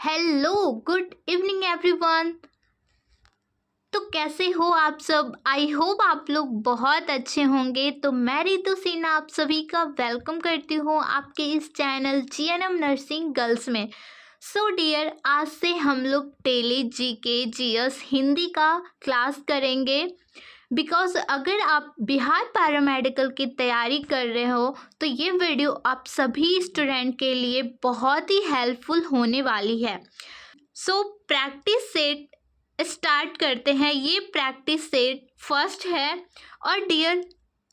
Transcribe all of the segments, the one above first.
Hello, good evening everyone. तो कैसे हो आप सब? आई होप आप लोग बहुत अच्छे होंगे। तो मैं रितु सिन्हा आप सभी का वेलकम करती हूँ आपके इस चैनल जीएनएम नर्सिंग गर्ल्स में। सो डियर, आज से हम लोग डेली जीके जीएस हिंदी का क्लास करेंगे। बिकॉज अगर आप बिहार पैरामेडिकल की तैयारी कर रहे हो तो ये वीडियो आप सभी स्टूडेंट के लिए बहुत ही हेल्पफुल होने वाली है। सो प्रैक्टिस सेट स्टार्ट करते हैं। ये प्रैक्टिस सेट फर्स्ट है और डियर,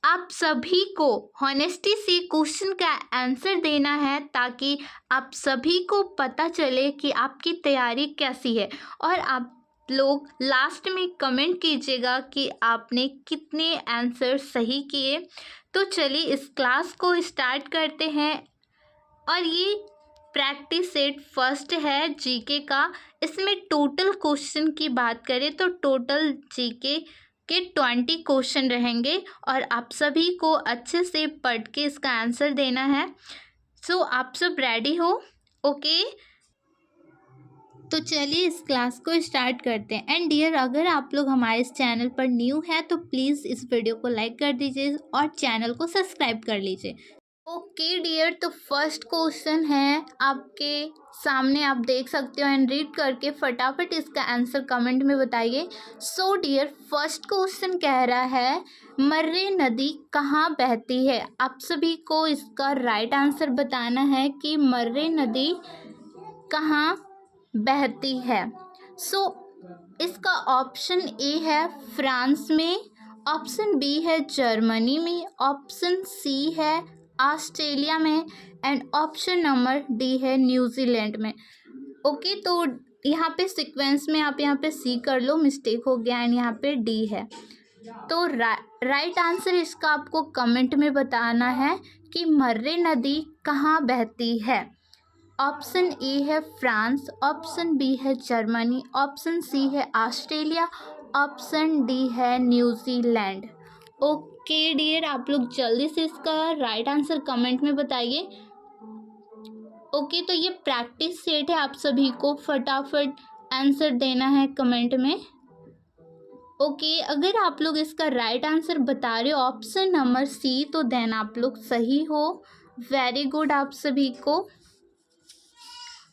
आप सभी को हॉनेस्टी से क्वेश्चन का आंसर देना है ताकि आप सभी को पता चले कि आपकी तैयारी कैसी है। और आप लोग लास्ट में कमेंट कीजिएगा कि आपने कितने आंसर सही किए। तो चलिए इस क्लास को स्टार्ट करते हैं। और ये प्रैक्टिस सेट फर्स्ट है जीके का। इसमें टोटल क्वेश्चन की बात करें तो टोटल जीके के 20 क्वेश्चन रहेंगे और आप सभी को अच्छे से पढ़ के इसका आंसर देना है। सो आप सब रेडी हो? ओके, तो चलिए इस क्लास को स्टार्ट करते हैं। एंड डियर, अगर आप लोग हमारे इस चैनल पर न्यू है तो प्लीज़ इस वीडियो को लाइक कर दीजिए और चैनल को सब्सक्राइब कर लीजिए। ओके डियर, तो फर्स्ट क्वेश्चन है आपके सामने, आप देख सकते हो एंड रीड करके फटाफट इसका आंसर कमेंट में बताइए। सो डियर, फर्स्ट क्वेश्चन कह रहा है मर्रे नदी कहाँ बहती है। आप सभी को इसका राइट आंसर बताना है कि मर्रे नदी कहाँ बहती है। सो इसका ऑप्शन ए है फ्रांस में, ऑप्शन बी है जर्मनी में, ऑप्शन सी है ऑस्ट्रेलिया में एंड ऑप्शन नंबर डी है न्यूजीलैंड में। ओके, तो यहाँ पे सीक्वेंस में आप यहाँ पे सी कर लो, मिस्टेक हो गया एंड यहाँ पे डी है। तो राइट आंसर इसका आपको कमेंट में बताना है कि मर्रे नदी कहाँ बहती है। ऑप्शन ए है फ्रांस, ऑप्शन बी है जर्मनी, ऑप्शन सी है ऑस्ट्रेलिया, ऑप्शन डी है न्यूजीलैंड। ओके डियर, आप लोग जल्दी से इसका राइट आंसर कमेंट में बताइए। ओके, तो ये प्रैक्टिस सेट है, आप सभी को फटाफट आंसर देना है कमेंट में। ओके, अगर आप लोग इसका राइट आंसर बता रहे हो ऑप्शन नंबर सी तो देन आप लोग सही हो। वेरी गुड आप सभी को।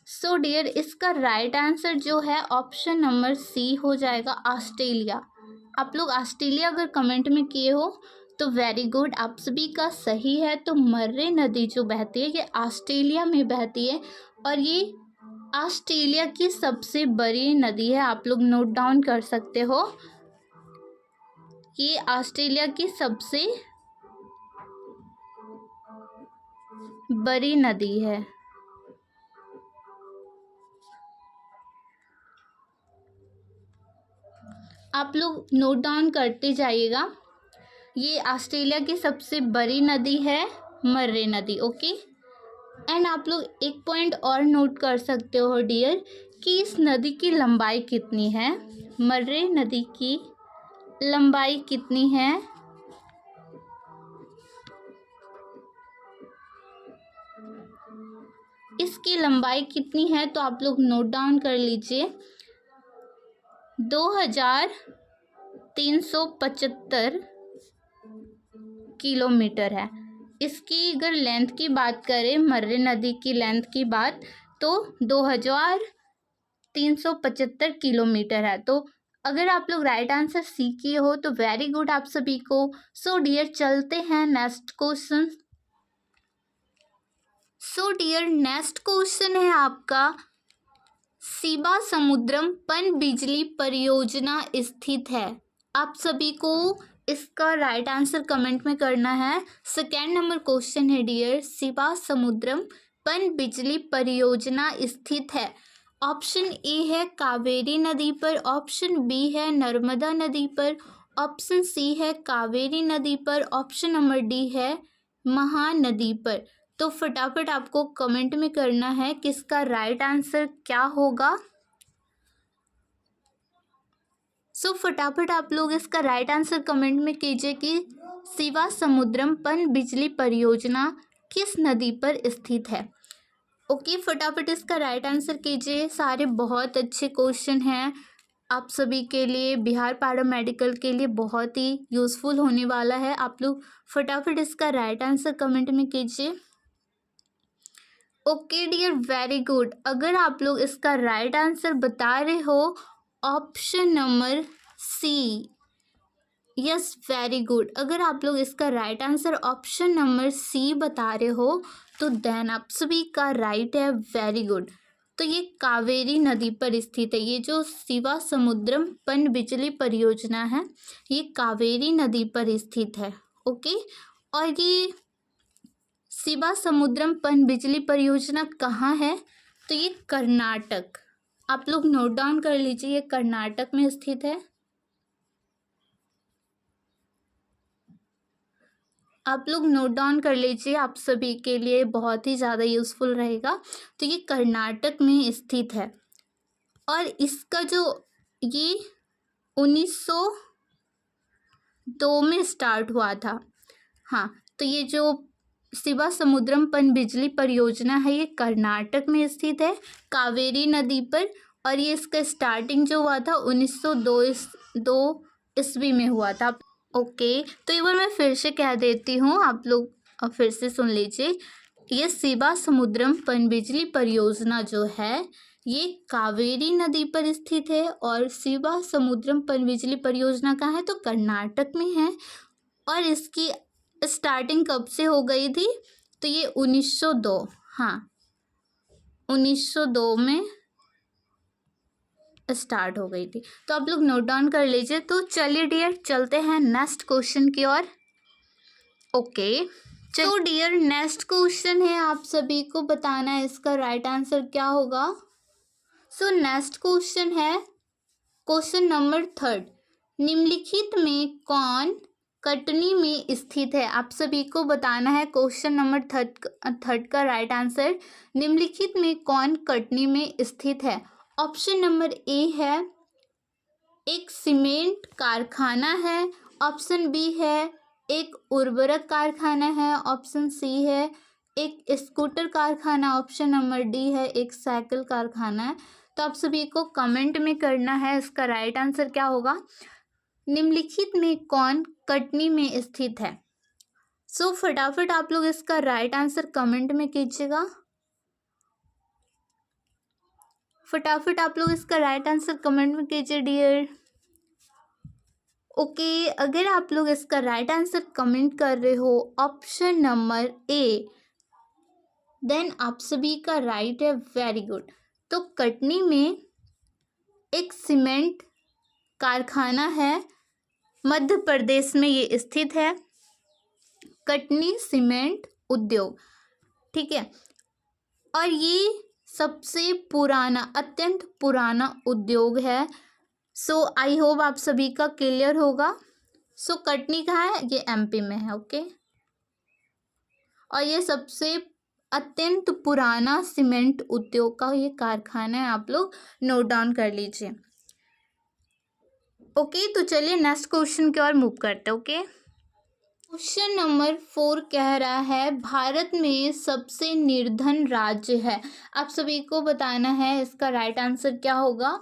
सो डियर, इसका राइट आंसर जो है ऑप्शन नंबर सी हो जाएगा ऑस्ट्रेलिया। आप लोग ऑस्ट्रेलिया अगर कमेंट में किए हो तो वेरी गुड, आप सभी का सही है। तो मर्रे नदी जो बहती है ये ऑस्ट्रेलिया में बहती है और ये ऑस्ट्रेलिया की सबसे बड़ी नदी है। आप लोग नोट डाउन कर सकते हो, ये ऑस्ट्रेलिया की सबसे बड़ी नदी है। आप लोग नोट डाउन करते जाइएगा, ये ऑस्ट्रेलिया की सबसे बड़ी नदी है मर्रे नदी। ओके, एंड आप लोग एक पॉइंट और नोट कर सकते हो डियर कि इस नदी की लंबाई कितनी है। मर्रे नदी की लंबाई कितनी है? इसकी लंबाई कितनी है तो आप लोग नोट डाउन कर लीजिए। 2375 किलोमीटर है। इसकी अगर लेंथ की बात करें, मर्रे नदी की लेंथ की बात, तो 2375 किलोमीटर है। तो अगर आप लोग राइट आंसर सी किए हो तो वेरी गुड आप सभी को। सो डियर, चलते हैं next question. So dear, next question है आपका शिवा समुद्रम पनबिजली परियोजना स्थित है। आप सभी को इसका राइट आंसर कमेंट में करना है। सेकेंड नंबर क्वेश्चन है डियर, शिवा समुद्रम पनबिजली परियोजना स्थित है। ऑप्शन ए है कावेरी नदी पर, ऑप्शन बी है नर्मदा नदी पर, ऑप्शन सी है कावेरी नदी पर, ऑप्शन नंबर डी है महानदी पर। तो फटाफट आपको कमेंट में करना है कि इसका राइट आंसर क्या होगा। सो फटाफट आप लोग इसका राइट आंसर कमेंट में कीजिए कि शिवा समुद्रम पनबिजली परियोजना किस नदी पर स्थित है। ओके, फटाफट इसका राइट आंसर कीजिए। सारे बहुत अच्छे क्वेश्चन हैं आप सभी के लिए, बिहार पैरामेडिकल के लिए बहुत ही यूज़फुल होने वाला है। आप लोग फटाफट इसका राइट आंसर कमेंट में कीजिए। Okay dear, very good. अगर आप लोग इसका राइट आंसर बता रहे हो option number C, yes very good. अगर आप लोग इसका right answer option number C बता रहे हो तो देन आप सभी का राइट है, वेरी गुड। तो ये कावेरी नदी पर स्थित है। ये जो शिवा समुद्रम पनबिजली परियोजना है ये कावेरी नदी पर स्थित है। ओके, और ये शिवा समुद्रम पनबिजली परियोजना कहाँ है? तो ये कर्नाटक, आप लोग नोट डाउन कर लीजिए, ये कर्नाटक में स्थित है। आप लोग नोट डाउन कर लीजिए, आप सभी के लिए बहुत ही ज़्यादा यूज़फुल रहेगा। तो ये कर्नाटक में स्थित है और इसका जो ये 1902 में स्टार्ट हुआ था। हाँ, तो ये जो शिवा समुद्रम पनबिजली परियोजना है ये कर्नाटक में स्थित है, कावेरी नदी पर। और ये इसका स्टार्टिंग जो हुआ था 1902 ईस्वी में हुआ था। ओके, तो एक बार मैं फिर से कह देती हूँ, आप लोग फिर से सुन लीजिए। ये शिवा समुद्रम पनबिजली परियोजना जो है ये कावेरी नदी पर स्थित है और शिवा समुद्रम पनबिजली परियोजना कहाँ है? तो कर्नाटक में है। और इसकी स्टार्टिंग कब से हो गई थी? तो ये 1902, हाँ 1902 में स्टार्ट हो गई थी। तो आप लोग नोट डाउन कर लीजिए। तो चलिए डियर, चलते हैं नेक्स्ट क्वेश्चन की ओर। ओके, तो डियर नेक्स्ट क्वेश्चन है, आप सभी को बताना है इसका राइट आंसर क्या होगा। सो नेक्स्ट क्वेश्चन है क्वेश्चन नंबर 3, निम्नलिखित में कौन कटनी में स्थित है? आप सभी को बताना है क्वेश्चन नंबर 3 का राइट आंसर। निम्नलिखित में कौन कटनी में स्थित है? ऑप्शन नंबर ए है एक सीमेंट कारखाना है, ऑप्शन बी है एक उर्वरक कारखाना है, ऑप्शन सी है एक स्कूटर कारखाना, ऑप्शन नंबर डी है एक साइकिल कारखाना है। तो आप सभी को कमेंट में करना है इसका राइट आंसर क्या होगा। निम्नलिखित में कौन कटनी में स्थित है? सो फटाफट आप लोग इसका राइट आंसर कमेंट में कीजिएगा। फटाफट आप लोग इसका राइट आंसर कमेंट में कीजिए डियर। ओके, अगर आप लोग इसका राइट आंसर कमेंट कर रहे हो ऑप्शन नंबर ए, देन आप सभी का राइट है, वेरी गुड। तो कटनी में एक सीमेंट कारखाना है, मध्य प्रदेश में ये स्थित है, कटनी सीमेंट उद्योग, ठीक है। और ये सबसे पुराना, अत्यंत पुराना उद्योग है। सो आई होप आप सभी का क्लियर होगा। सो कटनी कहाँ है? ये एमपी में है। ओके, और ये सबसे अत्यंत पुराना सीमेंट उद्योग का ये कारखाना है, आप लोग नोट डाउन कर लीजिए। ओके, तो चलिए नेक्स्ट क्वेश्चन की ओर मूव करते हैं। ओके, क्वेश्चन नंबर 4 कह रहा है भारत में सबसे निर्धन राज्य है। आप सभी को बताना है इसका राइट आंसर क्या होगा।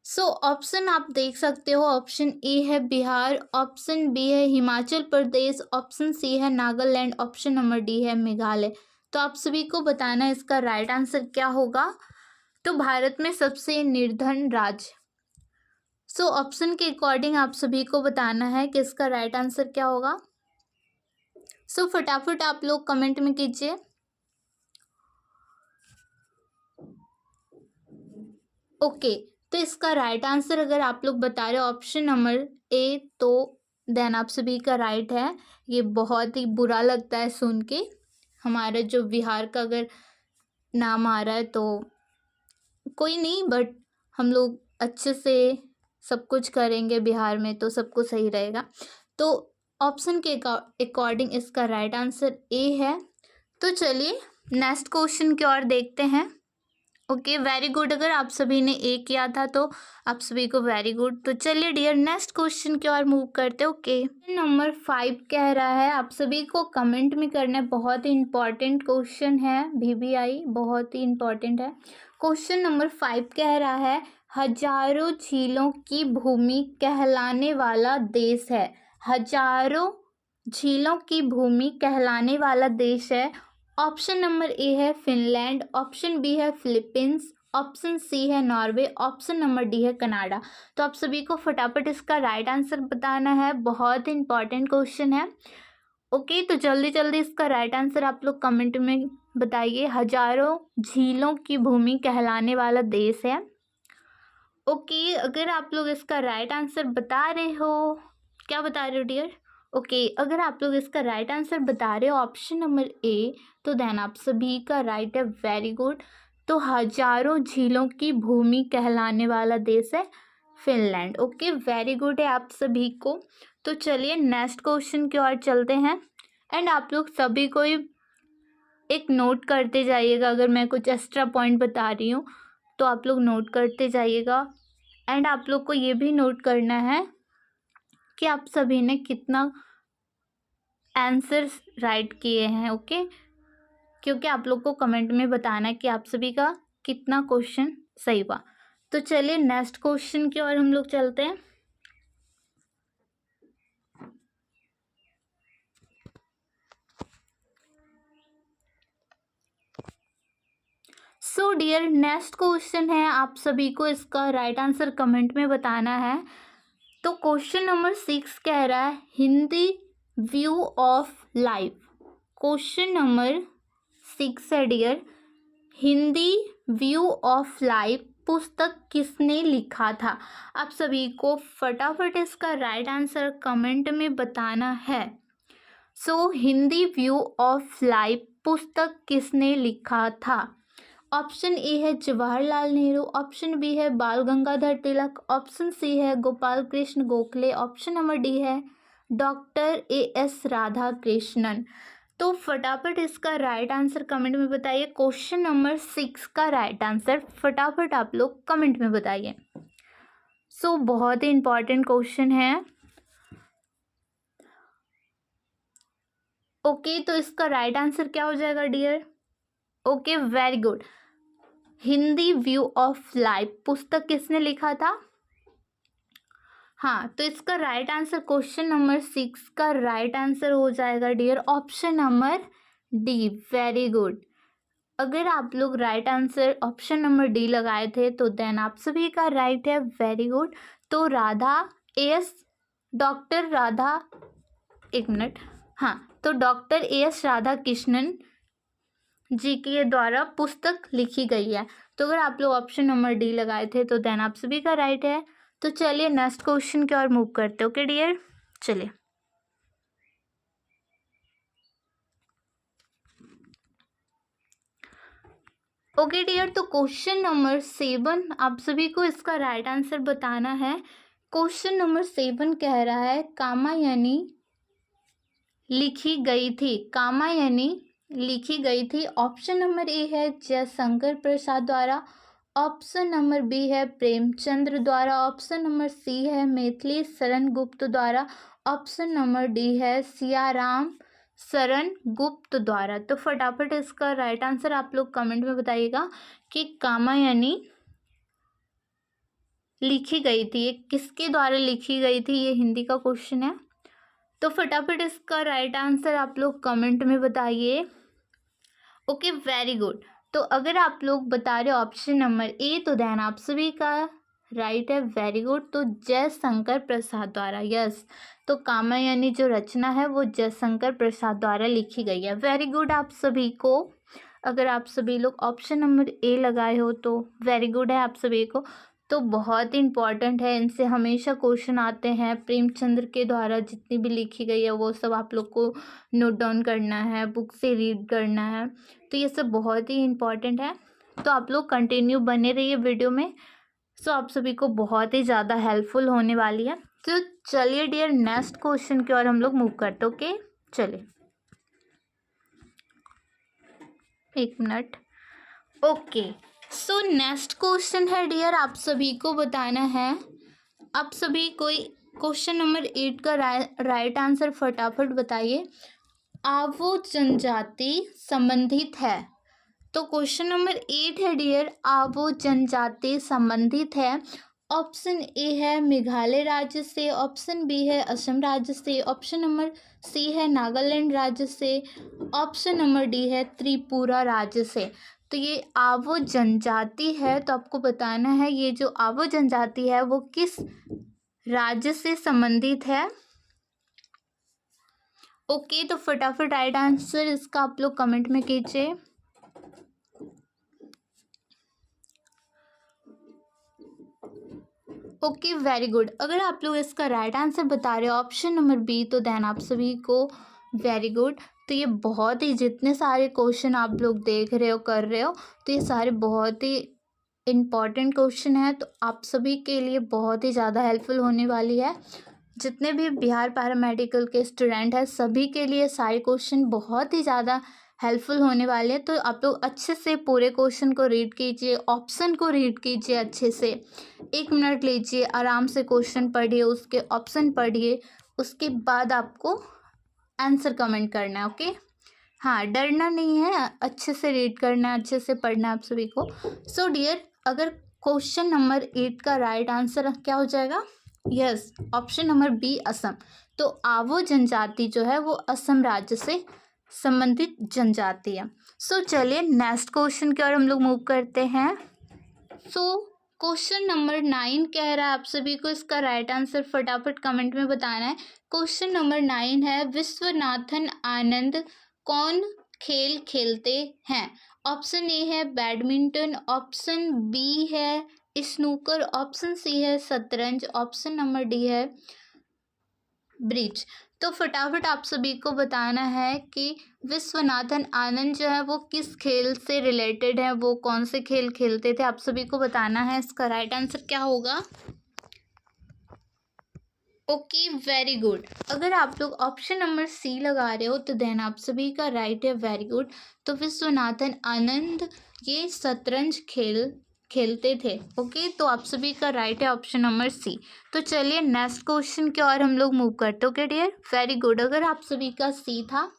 सो ऑप्शन आप देख सकते हो, ऑप्शन ए है बिहार, ऑप्शन बी है हिमाचल प्रदेश, ऑप्शन सी है नागालैंड, ऑप्शन नंबर डी है मेघालय। तो आप सभी को बताना है इसका राइट आंसर क्या होगा। तो भारत में सबसे निर्धन राज्य, सो ऑप्शन के अकॉर्डिंग आप सभी को बताना है कि इसका राइट आंसर क्या होगा। सो फटाफट आप लोग कमेंट में कीजिए। ओके, तो इसका राइट आंसर अगर आप लोग बता रहे हो ऑप्शन नंबर ए, तो देन आप सभी का राइट है। ये बहुत ही बुरा लगता है सुन के, हमारा जो बिहार का अगर नाम आ रहा है तो कोई नहीं, बट हम लोग अच्छे से सब कुछ करेंगे बिहार में तो सब कुछ सही रहेगा। तो ऑप्शन के अकॉर्डिंग इसका राइट आंसर ए है। तो चलिए नेक्स्ट क्वेश्चन की ओर देखते हैं। Okay very good. अगर आप सभी ने ए किया था तो आप सभी को वेरी गुड। तो चलिए डियर नेक्स्ट क्वेश्चन की ओर मूव करते। ओके नंबर 5 कह रहा है, आप सभी को कमेंट में करना है, बहुत ही इंपॉर्टेंट क्वेश्चन है, VBI बहुत ही इंपॉर्टेंट है। क्वेश्चन नंबर 5 कह रहा है, हजारों झीलों की भूमि कहलाने वाला देश है। हजारों झीलों की भूमि कहलाने वाला देश है। ऑप्शन नंबर ए है फिनलैंड, ऑप्शन बी है फिलीपींस, ऑप्शन सी है नॉर्वे, ऑप्शन नंबर डी है कनाडा। तो आप सभी को फटाफट इसका राइट आंसर बताना है, बहुत इंपॉर्टेंट क्वेश्चन है। ओके तो जल्दी जल्दी इसका राइट आंसर आप लोग कमेंट में बताइए। हजारों झीलों की भूमि कहलाने वाला देश है। ओके अगर आप लोग इसका राइट आंसर बता रहे हो, क्या बता रहे हो डियर? ओके अगर आप लोग इसका राइट आंसर बता रहे हो ऑप्शन नंबर ए, तो देन आप सभी का राइट है, वेरी गुड। तो हजारों झीलों की भूमि कहलाने वाला देश है फिनलैंड। ओके वेरी गुड है आप सभी को। तो चलिए नेक्स्ट क्वेश्चन की ओर चलते हैं। एंड आप लोग सभी को एक नोट करते जाइएगा, अगर मैं कुछ एक्स्ट्रा पॉइंट बता रही हूँ तो आप लोग नोट करते जाइएगा। एंड आप लोग को ये भी नोट करना है कि आप सभी ने कितना आंसर राइट किए हैं। ओके क्योंकि आप लोग को कमेंट में बताना है कि आप सभी का कितना क्वेश्चन सही हुआ। तो चलिए नेक्स्ट क्वेश्चन की ओर हम लोग चलते हैं। सो डियर नेक्स्ट क्वेश्चन है, आप सभी को इसका राइट आंसर कमेंट में बताना है। तो क्वेश्चन नंबर 6 कह रहा है, Hindi view of life. Question number 6 है dear, Hindi view of life पुस्तक किसने लिखा था? आप सभी को फटाफट इसका राइट आंसर कमेंट में बताना है। सो हिंदी व्यू ऑफ लाइफ पुस्तक किसने लिखा था? ऑप्शन ए है जवाहरलाल नेहरू, ऑप्शन बी है बाल गंगाधर तिलक, ऑप्शन सी है Gopal Krishna Gokhale, option number D है डॉक्टर AS राधा कृष्णन। तो फटाफट इसका राइट आंसर कमेंट में बताइए। क्वेश्चन नंबर 6 का राइट आंसर फटाफट आप लोग कमेंट में बताइए। सो बहुत ही इंपॉर्टेंट क्वेश्चन है। ओके तो इसका राइट आंसर क्या हो जाएगा dear? Okay very good, Hindi view of life पुस्तक किसने लिखा था? हाँ तो इसका राइट आंसर क्वेश्चन नंबर 6 का राइट आंसर हो जाएगा dear option number D, very good. अगर आप लोग right answer option number D लगाए थे तो देन आप सभी का राइट है, वेरी गुड। तो राधा AS डॉक्टर राधा, एक मिनट, हाँ तो डॉक्टर AS राधा कृष्णन जी के द्वारा पुस्तक लिखी गई है। तो अगर आप लोग ऑप्शन नंबर डी लगाए थे तो देन आप सभी का राइट है। तो चलिए नेक्स्ट क्वेश्चन की ओर मूव करते हो। ओके डियर चलिए ओके डियर, तो क्वेश्चन नंबर 7 आप सभी को इसका राइट आंसर बताना है। क्वेश्चन नंबर 7 कह रहा है, कामायनी लिखी गई थी। कामायनी लिखी गई थी। ऑप्शन नंबर ए है जयशंकर प्रसाद द्वारा, ऑप्शन नंबर बी है प्रेमचंद्र द्वारा, ऑप्शन नंबर सी है मैथिली शरण गुप्त द्वारा, ऑप्शन नंबर डी है सियाराम शरण गुप्त द्वारा। तो फटाफट इसका राइट आंसर आप लोग कमेंट में बताइएगा कि कामायनी लिखी गई थी, ये किसके द्वारा लिखी गई थी, ये हिंदी का क्वेश्चन है। तो फटाफट इसका राइट आंसर आप लोग कमेंट में बताइए। Okay very good. तो अगर आप लोग बता रहे हो ऑप्शन नंबर ए तो देन आप सभी का राइट है, वेरी गुड। तो जयशंकर प्रसाद द्वारा, यस। तो कामायनी जो रचना है वो जयशंकर प्रसाद द्वारा लिखी गई है, वेरी गुड आप सभी को। अगर आप सभी लोग ऑप्शन नंबर ए लगाए हो तो वेरी गुड है आप सभी को। तो बहुत इंपॉर्टेंट है, इनसे हमेशा क्वेश्चन आते हैं। प्रेमचंद्र के द्वारा जितनी भी लिखी गई है वो सब आप लोग को नोट डाउन करना है, बुक से रीड करना है। तो ये सब बहुत ही इंपॉर्टेंट है। तो आप लोग कंटिन्यू बने रहिए वीडियो में। सो आप सभी को बहुत ही ज़्यादा हेल्पफुल होने वाली है। तो चलिए डियर नेक्स्ट क्वेश्चन की ओर हम लोग मूव करते। ओके चलिए एक minute. Okay so next question है डियर, आप सभी को बताना है, आप सभी कोई क्वेश्चन नंबर 8 का राइट आंसर फटाफट बताइए। आवो जनजाति संबंधित है। तो क्वेश्चन नंबर 8 है डियर, आवो जनजाति संबंधित है। ऑप्शन ए है मेघालय राज्य से, ऑप्शन बी है असम राज्य से, ऑप्शन नंबर सी है नागालैंड राज्य से, ऑप्शन नंबर डी है त्रिपुरा राज्य से। तो ये आवो जनजाति है, तो आपको बताना है ये जो आवो जनजाति है वो किस राज्य से संबंधित है। ओके, तो फटाफट राइट आंसर इसका आप लोग कमेंट में कीजिए। Okay, very good. अगर आप लोग इसका राइट आंसर बता रहे हो ऑप्शन नंबर बी, तो देन आप सभी को वेरी गुड। तो ये बहुत ही, जितने सारे क्वेश्चन आप लोग देख रहे हो कर रहे हो, तो ये सारे बहुत ही इम्पॉर्टेंट क्वेश्चन है, तो आप सभी के लिए बहुत ही ज़्यादा हेल्पफुल होने वाली है। जितने भी बिहार पैरामेडिकल के स्टूडेंट हैं सभी के लिए सारे क्वेश्चन बहुत ही ज़्यादा हेल्पफुल होने वाले हैं। तो आप लोग अच्छे से पूरे क्वेश्चन को रीड कीजिए, ऑप्शन को रीड कीजिए अच्छे से, 1 मिनट लीजिए, आराम से क्वेश्चन पढ़िए, उसके ऑप्शन पढ़िए, उसके बाद आपको आंसर कमेंट करना है। ओके, हाँ, डरना नहीं है, अच्छे से रीड करना है, अच्छे से पढ़ना है आप सभी को। सो डियर, अगर क्वेश्चन नंबर 8 का राइट आंसर क्या हो जाएगा? Yes, option number B Assam. तो आवो जनजाति जो है वो असम राज्य से संबंधित जनजाति है। सो चलिए नेक्स्ट क्वेश्चन की ओर हम लोग मूव करते हैं। सो क्वेश्चन नंबर 9 कह रहा है आप सभी को इसका राइट आंसर फटाफट कमेंट में बताना है। क्वेश्चन नंबर 9 है, विश्वनाथन आनंद कौन खेल खेलते हैं? ऑप्शन ए है बैडमिंटन, ऑप्शन बी है स्नूकर, ऑप्शन सी है शतरंज, ऑप्शन नंबर डी है ब्रिज। तो फटाफट आप सभी को बताना है कि विश्वनाथन आनंद जो है वो किस खेल से रिलेटेड है, वो कौन से खेल खेलते थे, आप सभी को बताना है। इसका राइट आंसर क्या होगा? Okay, very good. अगर आप लोग ऑप्शन नंबर सी लगा रहे हो तो देन आप सभी का राइट है, वेरी गुड। तो विश्वनाथन आनंद ये शतरंज खेलते थे। ओके, तो आप सभी का राइट है ऑप्शन नंबर सी। तो चलिए नेक्स्ट क्वेश्चन की ओर हम लोग मूव करते हो। Okay dear, very good. अगर आप सभी का सी था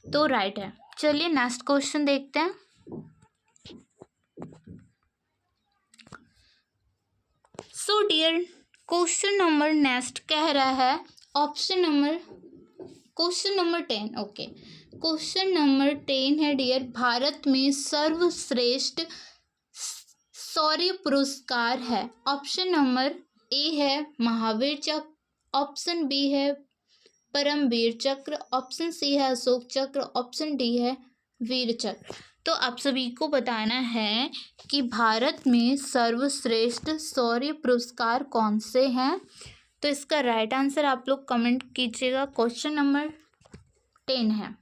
तो राइट है। चलिए नेक्स्ट क्वेश्चन देखते हैं। So dear, question number next कह रहा है question number 10। Okay, question number 10 है डियर, भारत में सर्वश्रेष्ठ शौर्य पुरस्कार है। ऑप्शन नंबर ए है महावीर चक्र, ऑप्शन बी है परमवीर चक्र, ऑप्शन सी है अशोक चक्र, ऑप्शन डी है वीर चक्र। तो आप सभी को बताना है कि भारत में सर्वश्रेष्ठ शौर्य पुरस्कार कौन से हैं। तो इसका राइट आंसर आप लोग कमेंट कीजिएगा। क्वेश्चन नंबर 10 है।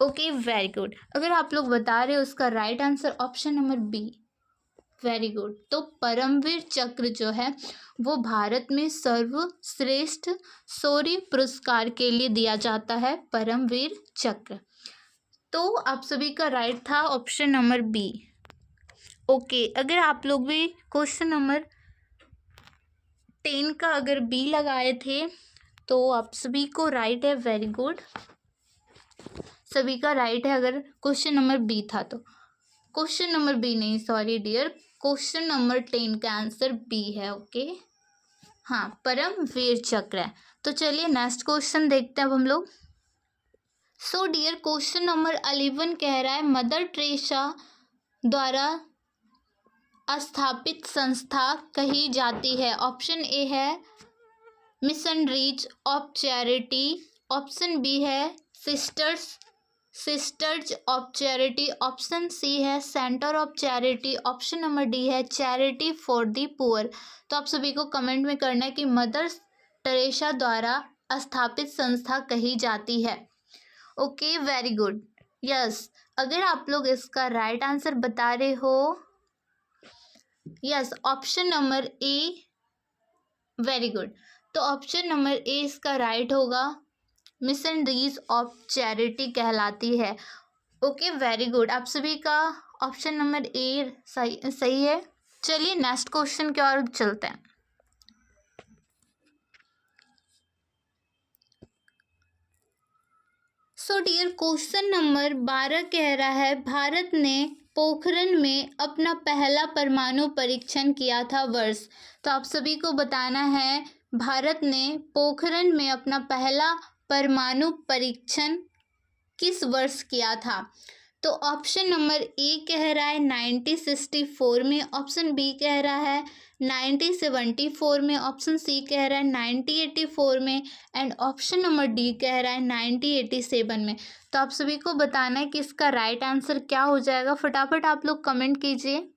Okay, very good. अगर आप लोग बता रहे हो उसका right answer option number B, very good. तो परमवीर चक्र जो है वो भारत में सर्वश्रेष्ठ शौर्य पुरस्कार के लिए दिया जाता है, परमवीर चक्र। तो आप सभी का राइट था ऑप्शन नंबर बी। ओके, अगर आप लोग भी क्वेश्चन नंबर 10 का अगर बी लगाए थे तो आप सभी को राइट है, वेरी गुड। सभी का राइट है अगर क्वेश्चन नंबर बी था तो। क्वेश्चन नंबर बी नहीं, सॉरी डियर, क्वेश्चन नंबर 10 का आंसर बी है। ओके, हाँ, परमवीर चक्र है। तो चलिए नेक्स्ट क्वेश्चन देखते हैं अब हम लोग। सो डियर, क्वेश्चन नंबर 11 कह रहा है, मदर टेरेसा द्वारा स्थापित संस्था कही जाती है। ऑप्शन ए है missionaries of charity, option B है sisters of charity, option C है centre of charity, option number D है चैरिटी फॉर द पुअर। तो आप सभी को कमेंट में करना है कि मदर टेरेसा द्वारा स्थापित संस्था कही जाती है। Okay, very good. यस, अगर आप लोग इसका राइट आंसर बता रहे हो, yes, option number A, very good. तो ऑप्शन नंबर ए इसका राइट होगा, मिशनरीज ऑफ चैरिटी कहलाती है। Okay, very good. आप सभी का ऑप्शन नंबर ए सही है। चलिए नेक्स्ट क्वेश्चन की ओर चलते हैं। सो डियर क्वेश्चन नंबर 12 कह रहा है भारत ने पोखरण में अपना पहला परमाणु परीक्षण किया था वर्ष। तो आप सभी को बताना है भारत ने पोखरण में अपना पहला परमाणु परीक्षण किस वर्ष किया था। तो ऑप्शन नंबर ए कह रहा है 1964 में, ऑप्शन बी कह रहा है 1974 में, ऑप्शन सी कह रहा है 1984 में एंड ऑप्शन नंबर डी कह रहा है 1987 में। तो आप सभी को बताना है कि इसका राइट आंसर क्या हो जाएगा। फटाफट आप लोग कमेंट कीजिए।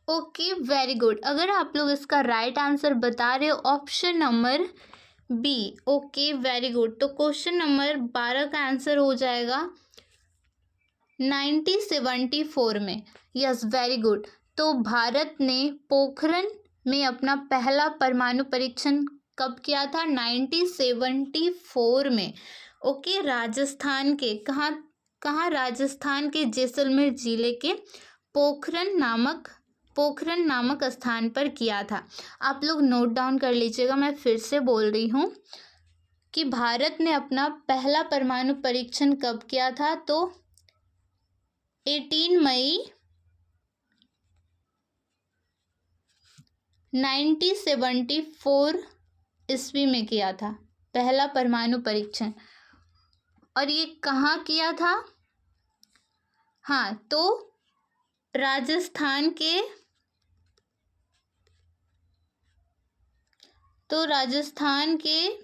Okay very good. अगर आप लोग इसका राइट आंसर बता रहे हो option number B, okay very good. तो क्वेश्चन नंबर 12 का आंसर हो जाएगा 1974 में। Yes very good. तो भारत ने पोखरण में अपना पहला परमाणु परीक्षण कब किया था? 1974 में। ओके राजस्थान के कहाँ राजस्थान के जैसलमेर जिले के पोखरण नामक स्थान पर किया था। आप लोग नोट डाउन कर लीजिएगा। मैं फिर से बोल रही हूँ कि भारत ने अपना पहला परमाणु परीक्षण कब किया था? तो 18 मई 1974 ईस्वी में किया था पहला परमाणु परीक्षण। और ये कहाँ किया था? हाँ, तो राजस्थान के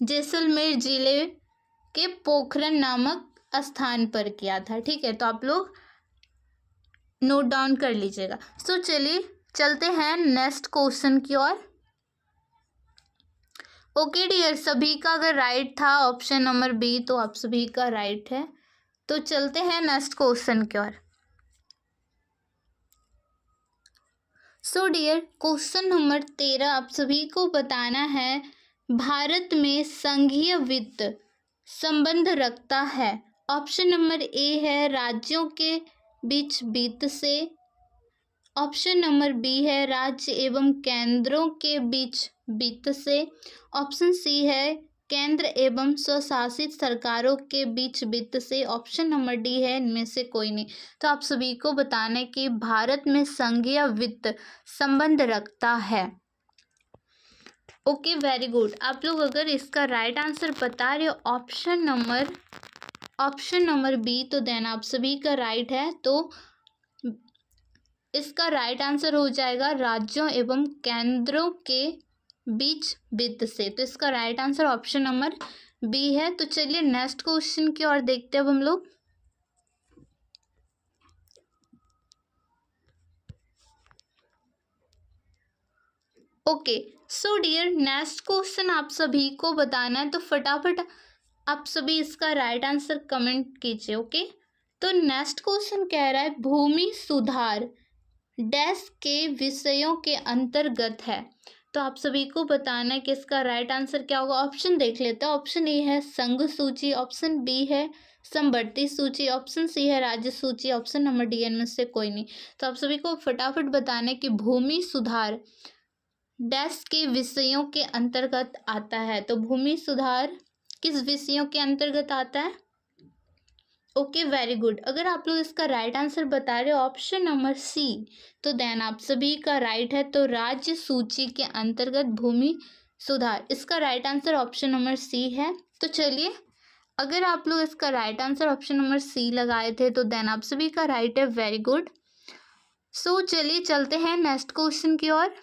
जैसलमेर जिले के पोखरण नामक स्थान पर किया था। ठीक है, तो आप लोग नोट डाउन कर लीजिएगा। सो चलिए चलते हैं नेक्स्ट क्वेश्चन की ओर। ओके डियर, सभी का अगर राइट था ऑप्शन नंबर बी तो आप सभी का राइट है। तो चलते हैं नेक्स्ट क्वेश्चन की ओर। सो डियर क्वेश्चन नंबर 13 आप सभी को बताना है भारत में संघीय वित्त संबंध रखता है। ऑप्शन नंबर ए है राज्यों के बीच वित्त से, ऑप्शन नंबर बी है राज्य एवं केंद्रों के बीच वित्त से, ऑप्शन सी है केंद्र एवं स्वशासित सरकारों के बीच वित्त से, ऑप्शन नंबर डी है इनमें से कोई नहीं। तो आप सभी को बताना है कि भारत में संघीय वित्त संबंध रखता है। Okay very good. आप लोग अगर इसका राइट आंसर बता रहे हो ऑप्शन नंबर बी तो देन आप सभी का राइट है। तो इसका राइट आंसर हो जाएगा राज्यों एवं केंद्रों के बीच वित्त से। तो इसका right answer option number B है। तो चलिए नेक्स्ट क्वेश्चन की ओर देखते हैं अब हम लोग। Okay so dear next question आप सभी को बताना है, तो फटाफट आप सभी इसका राइट आंसर कमेंट कीजिए। ओके, तो नेक्स्ट क्वेश्चन कह रहा है भूमि सुधार डैश के विषयों के अंतर्गत है। तो आप सभी को बताना है कि इसका राइट आंसर क्या होगा। ऑप्शन देख लेते हैं। ऑप्शन ए है संघ सूची, ऑप्शन बी है समवर्ती सूची, ऑप्शन सी है राज्य सूची, ऑप्शन नंबर डी में से कोई नहीं। तो आप सभी को फटाफट बताना है कि भूमि सुधार डैश के विषयों के अंतर्गत आता है। तो भूमि सुधार किस विषयों के अंतर्गत आता है? Okay very good. अगर आप लोग इसका राइट आंसर बता रहे हो ऑप्शन नंबर सी तो देन आप सभी का राइट है। तो राज्य सूची के अंतर्गत भूमि सुधार, इसका right answer option number C है। तो चलिए अगर आप लोग इसका right answer option number C लगाए थे तो देन आप सभी का राइट है। Very good. सो चलिए चलते हैं नेक्स्ट क्वेश्चन की ओर।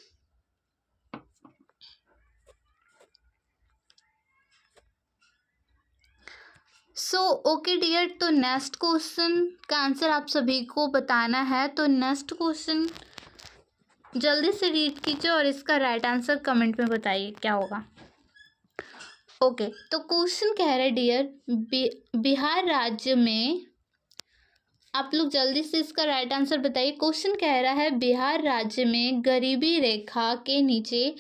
सो ओके डियर, तो नेक्स्ट क्वेश्चन का आंसर आप सभी को बताना है। तो नेक्स्ट क्वेश्चन जल्दी से रीड कीजिए और इसका राइट आंसर कमेंट में बताइए क्या होगा। ओके तो क्वेश्चन कह रहा है डियर बिहार राज्य में, आप लोग जल्दी से इसका राइट आंसर बताइए। क्वेश्चन कह रहा है बिहार राज्य में गरीबी रेखा के नीचे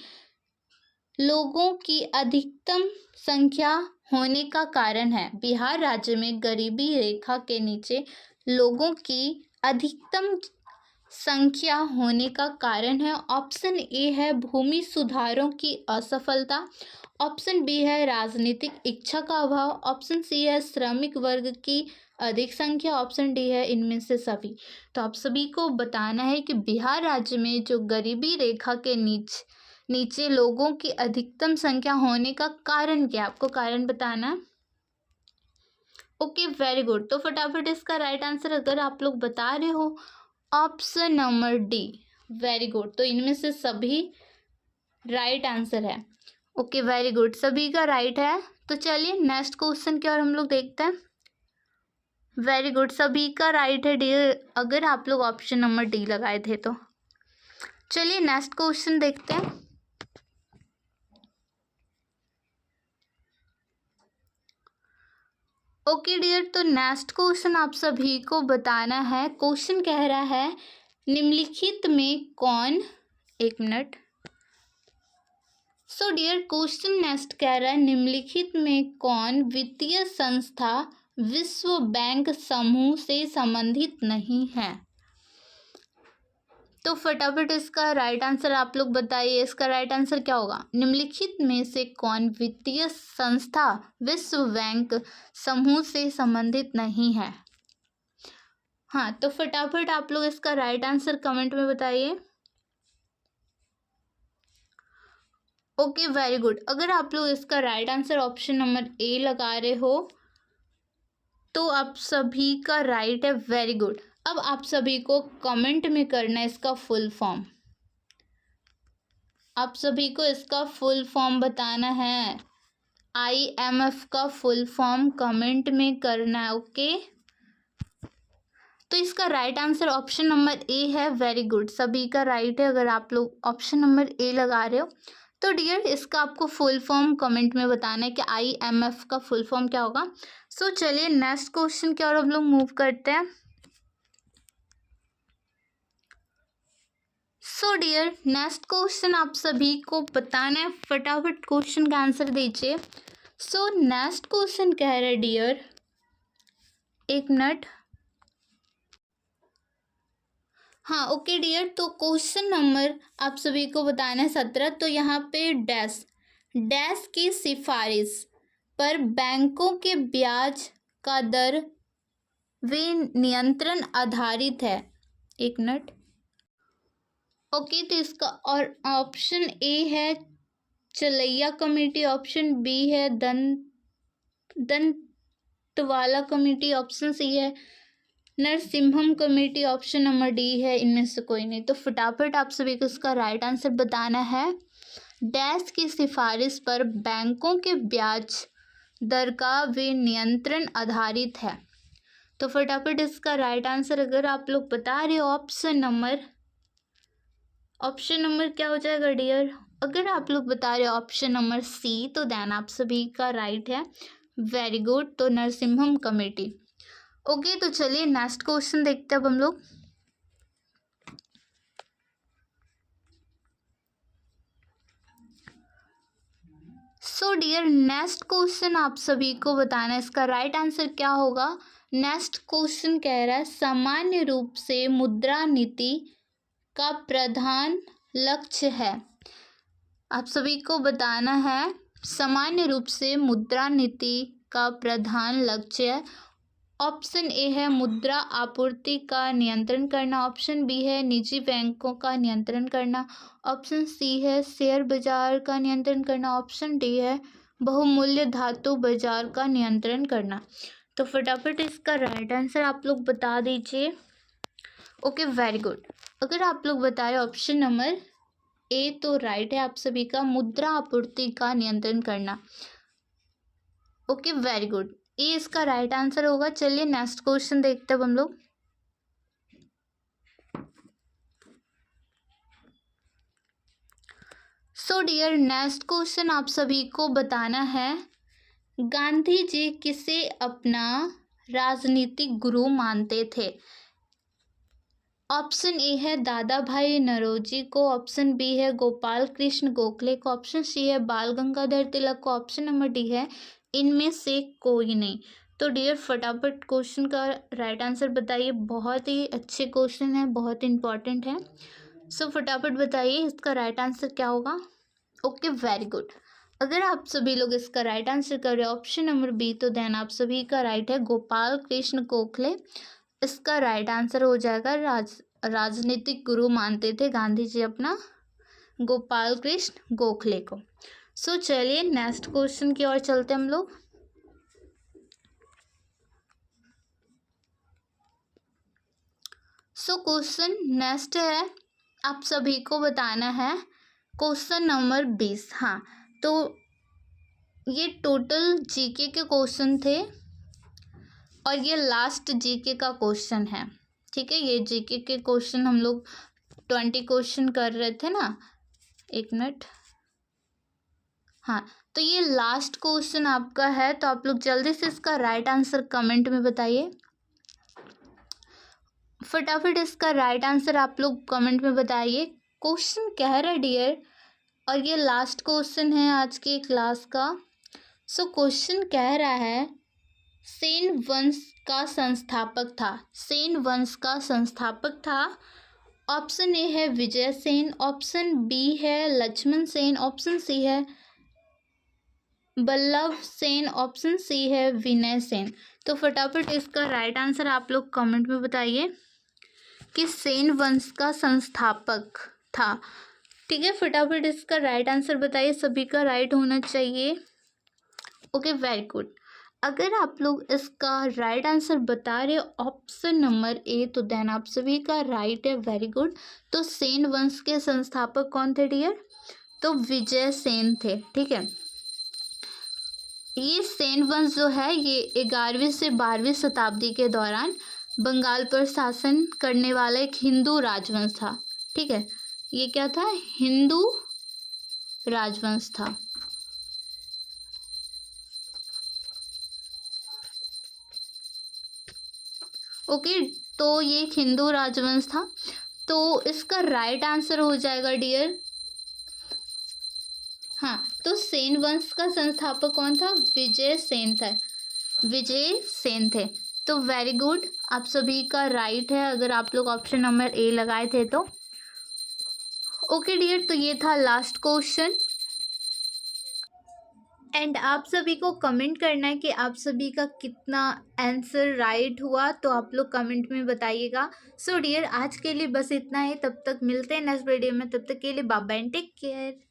लोगों की अधिकतम संख्या होने का कारण है। बिहार राज्य में गरीबी रेखा के नीचे लोगों की अधिकतम संख्या होने का कारण है। ऑप्शन ए है भूमि सुधारों की असफलता, ऑप्शन बी है राजनीतिक इच्छा का अभाव, ऑप्शन सी है श्रमिक वर्ग की अधिक संख्या, ऑप्शन डी है इनमें से सभी। तो आप सभी को बताना है कि बिहार राज्य में जो गरीबी रेखा के नीचे लोगों की अधिकतम संख्या होने का कारण क्या है, आपको कारण बताना है। Okay, very good. तो फटाफट इसका राइट आंसर अगर आप लोग बता रहे हो option number D, very good. तो इनमें से सभी राइट आंसर है। ओके, वेरी गुड, सभी का राइट है। तो चलिए नेक्स्ट क्वेश्चन की ओर हम लोग देखते हैं। वेरी गुड, सभी का राइट है डी, अगर आप लोग ऑप्शन नंबर डी लगाए थे तो। चलिए नेक्स्ट क्वेश्चन देखते हैं। ओके डियर, तो नेक्स्ट क्वेश्चन आप सभी को बताना है। क्वेश्चन कह रहा है निम्नलिखित में कौन, एक minute. So dear, question next कह रहा है निम्नलिखित में कौन वित्तीय संस्था विश्व बैंक समूह से संबंधित नहीं है। तो फटाफट इसका राइट आंसर आप लोग बताइए। इसका राइट आंसर क्या होगा? निम्नलिखित में से कौन वित्तीय संस्था विश्व बैंक समूह से संबंधित नहीं है। हाँ, तो फटाफट आप लोग इसका राइट आंसर कमेंट में बताइए। Okay, very good. अगर आप लोग इसका right answer option number A लगा रहे हो तो आप सभी का राइट है, वेरी गुड। अब आप सभी को कमेंट में करना है इसका फुल फॉर्म। आप सभी को इसका फुल फॉर्म बताना है। IMF का फुल फॉर्म कमेंट में करना है। ओके, तो इसका right answer option number A है, वेरी गुड। सभी का राइट है अगर आप लोग ऑप्शन नंबर ए लगा रहे हो तो डियर इसका आपको फुल फॉर्म कमेंट में बताना है कि IMF का फुल फॉर्म क्या होगा। सो चलिए नेक्स्ट क्वेश्चन की ओर हम लोग मूव करते हैं। सो डियर नेक्स्ट क्वेश्चन आप सभी को बताना है, फटाफट क्वेश्चन का आंसर दीजिए। सो नेक्स्ट क्वेश्चन कह रहा है डियर, एक मिनट। हाँ, ओके डियर, तो क्वेश्चन नंबर आप सभी को बताना है 17। तो यहाँ पे डैश की सिफारिश पर बैंकों के ब्याज का दर वे नियंत्रण आधारित है, एक मिनट। ओके, तो इसका और ऑप्शन ए है चलैया कमेटी, ऑप्शन बी है दंतवाला कमेटी, ऑप्शन सी है Narasimham committee, option number D है इनमें से कोई नहीं। तो फटाफट आप सभी को इसका राइट आंसर बताना है। डैश की सिफारिश पर बैंकों के ब्याज दर का वे नियंत्रण आधारित है। तो फटाफट इसका राइट आंसर अगर आप लोग बता रहे हो ऑप्शन नंबर क्या हो जाएगा डियर? अगर आप लोग बता रहे हो ऑप्शन नंबर सी तो देन आप सभी का राइट है, वेरी गुड। तो नरसिम्हम कमेटी। ओके, तो चलिए नेक्स्ट क्वेश्चन देखते हैं अब हम लोग। सो डियर नेक्स्ट क्वेश्चन आप सभी को बताना है इसका राइट आंसर क्या होगा। नेक्स्ट क्वेश्चन कह रहा है सामान्य रूप से मुद्रा नीति का प्रधान लक्ष्य है। आप सभी को बताना है सामान्य रूप से मुद्रा नीति का प्रधान लक्ष्य है। ऑप्शन ए है मुद्रा आपूर्ति का नियंत्रण करना, ऑप्शन बी है निजी बैंकों का नियंत्रण करना, ऑप्शन सी है शेयर बाजार का नियंत्रण करना, ऑप्शन डी है बहुमूल्य धातु बाजार का नियंत्रण करना। तो फटाफट इसका राइट आंसर आप लोग बता दीजिए। Okay, very good. अगर आप लोग बता रहे ऑप्शन नंबर ए तो राइट है आप सभी का, मुद्रा आपूर्ति का नियंत्रण करना। ओके, वेरी गुड, ये इसका राइट आंसर होगा। चलिए नेक्स्ट क्वेश्चन देखते हैं हम लोग। सो डियर नेक्स्ट क्वेश्चन आप सभी को बताना है गांधी जी किसे अपना राजनीतिक गुरु मानते थे। ऑप्शन ए है दादा भाई नौरोजी को, ऑप्शन बी है गोपाल कृष्ण गोखले को, ऑप्शन सी है बाल गंगाधर तिलक को, ऑप्शन नंबर डी है इनमें से कोई नहीं। तो डियर फटाफट क्वेश्चन का राइट आंसर बताइए। बहुत ही अच्छे क्वेश्चन है, बहुत इंपॉर्टेंट है। सो फटाफट बताइए इसका राइट आंसर क्या होगा। Okay, very good. अगर आप सभी लोग इसका राइट आंसर कर रहे हो ऑप्शन नंबर बी, तो देन आप सभी का राइट है गोपाल कृष्ण गोखले। इसका राइट आंसर हो जाएगा राजनीतिक गुरु मानते थे गांधी जी अपना गोपाल कृष्ण गोखले को। सो चलिए नेक्स्ट क्वेश्चन की ओर चलते हम लोग। सो क्वेश्चन नेक्स्ट है, आप सभी को बताना है क्वेश्चन नंबर 20। हाँ, तो ये टोटल जीके के क्वेश्चन थे और ये लास्ट जीके का क्वेश्चन है। ठीक है, ये जीके के क्वेश्चन हम लोग 20 क्वेश्चन कर रहे थे ना। एक मिनट। हाँ, तो ये लास्ट क्वेश्चन आपका है, तो आप लोग जल्दी से इसका राइट आंसर कमेंट में बताइए। फटाफट इसका राइट आंसर आप लोग कमेंट में बताइए। क्वेश्चन कह रहा है डियर, और ये लास्ट क्वेश्चन है आज के क्लास का। सो क्वेश्चन कह रहा है सेन वंश का संस्थापक था। सेन वंश का संस्थापक था। ऑप्शन ए है विजय सेन, ऑप्शन बी है लक्ष्मण सेन, ऑप्शन सी है बल्लभ सेन, ऑप्शन सी है विनय सेन। तो फटाफट इसका राइट आंसर आप लोग कमेंट में बताइए कि सेन वंश का संस्थापक था। ठीक है, फटाफट इसका राइट आंसर बताइए। सभी का राइट होना चाहिए। Okay, very good. अगर आप लोग इसका राइट आंसर बता रहे हो ऑप्शन नंबर ए, तो देन आप सभी का राइट है, वेरी गुड। तो सेन वंश के संस्थापक कौन थे डियर? तो विजय सेन थे। ठीक है, ये सेन वंश जो है ये 11वीं से 12वीं शताब्दी के दौरान बंगाल पर शासन करने वाला एक हिंदू राजवंश था। ठीक है, ये क्या था? हिंदू राजवंश था। ओके, तो ये एक हिंदू राजवंश था। तो इसका राइट आंसर हो जाएगा डियर, हाँ, तो सेन वंश का संस्थापक कौन था? विजय सेन था। विजय सेन थे। तो वेरी गुड, आप सभी का राइट है अगर आप लोग ऑप्शन नंबर ए लगाए थे तो। ओके डियर, तो ये था लास्ट क्वेश्चन एंड आप सभी को कमेंट करना है कि आप सभी का कितना आंसर राइट हुआ, तो आप लोग कमेंट में बताइएगा। सो डियर, आज के लिए बस इतना ही। तब तक मिलते हैं नेक्स्ट वीडियो में। तब तक के लिए bye bye and take care.